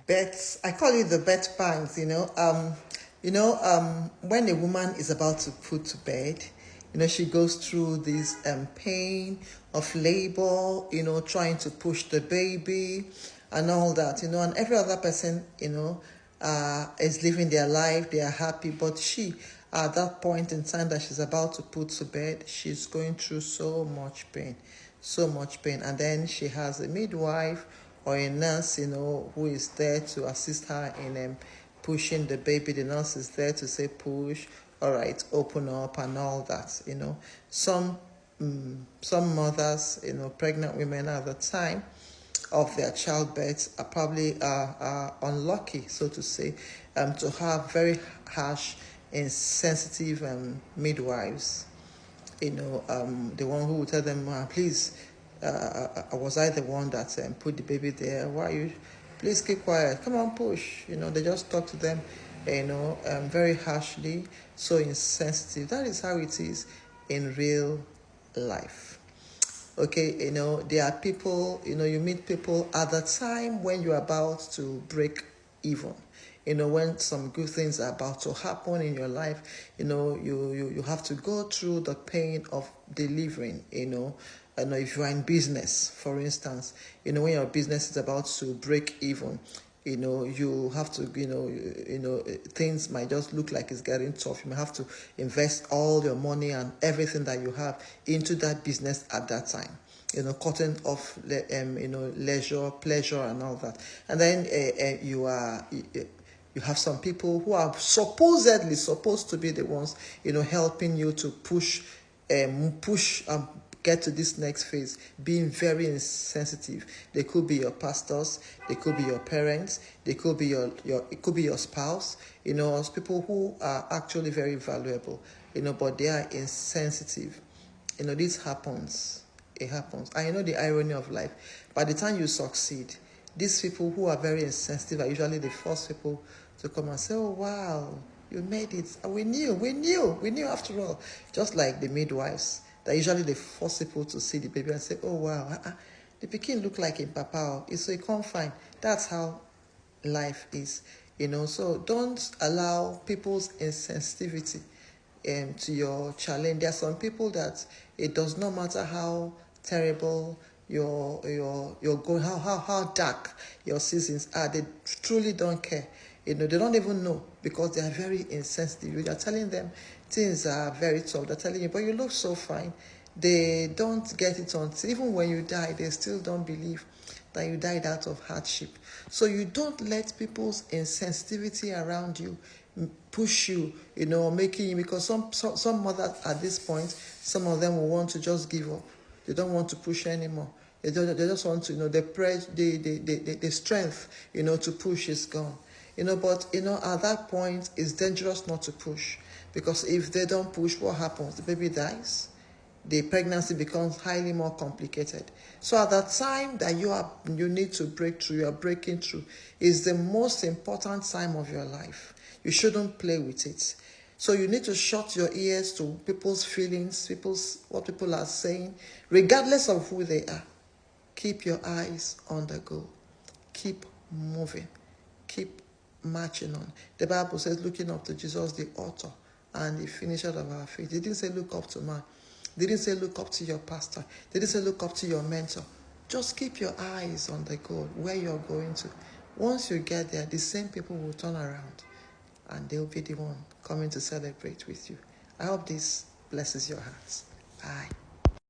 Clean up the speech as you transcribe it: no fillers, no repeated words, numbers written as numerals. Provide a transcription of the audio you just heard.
Bet, I call it the bet pangs, when a woman is about to put to bed, she goes through this pain of labor, trying to push the baby and all that, and every other person, is living their life, they are happy, but she, at that point in time that she's about to put to bed, she's going through so much pain, so much pain. And then she has a midwife or a nurse, who is there to assist her in pushing the baby. The nurse is there to say, push, all right, open up and all that, Some some mothers, pregnant women at the time of their childbirth are probably unlucky, so to say, to have very harsh and sensitive midwives. The one who would tell them, please, was I the one that put the baby there? Why you? Please keep quiet. Come on, push. They just talk to them, very harshly, so insensitive. That is how it is in real life. Okay, there are people, you meet people at the time when you're about to break even. When some good things are about to happen in your life, you have to go through the pain of delivering, if you are in business, for instance, when your business is about to break even, you have to, things might just look like it's getting tough. You may have to invest all your money and everything that you have into that business at that time. Cutting off, leisure, pleasure, and all that. And then you have some people who are supposedly supposed to be the ones, helping you to push get to this next phase, being very insensitive. They could be your pastors, they could be your parents, they could be it could be your spouse, people who are actually very valuable, but they are insensitive. This happens. It happens. I know the irony of life. By the time you succeed, these people who are very insensitive are usually the first people to come and say, oh, wow, you made it. We knew after all. Just like the midwives, they're usually the first people to see the baby and say, oh, wow, the pikin look like a papa. So it can't find. That's how life is, So don't allow people's insensitivity to your challenge. There are some people that it does not matter how terrible your going, how dark your seasons are, they truly don't care. They don't even know, because they are very insensitive. You are telling them things are very tough. They're telling you, but you look so fine. They don't get it until even when you die, they still don't believe that you died out of hardship. So you don't let people's insensitivity around you push you, making you, because some mothers at this point, some of them will want to just give up. They don't want to push anymore. They just want to, the strength, to push is gone. But at that point, it's dangerous not to push, because if they don't push, what happens? The baby dies. The pregnancy becomes highly more complicated. So at the time that you need to break through, you are breaking through, is the most important time of your life. You shouldn't play with it. So you need to shut your ears to people's feelings, what people are saying, regardless of who they are. Keep your eyes on the goal. Keep moving. Keep marching on. The Bible says, looking up to Jesus, the author and the finisher of our faith. It didn't say look up to man. They didn't say look up to your pastor. They didn't say look up to your mentor. Just keep your eyes on the goal, where you're going to. Once you get there, the same people will turn around and they'll be the one coming to celebrate with you. I hope this blesses your hearts. Bye.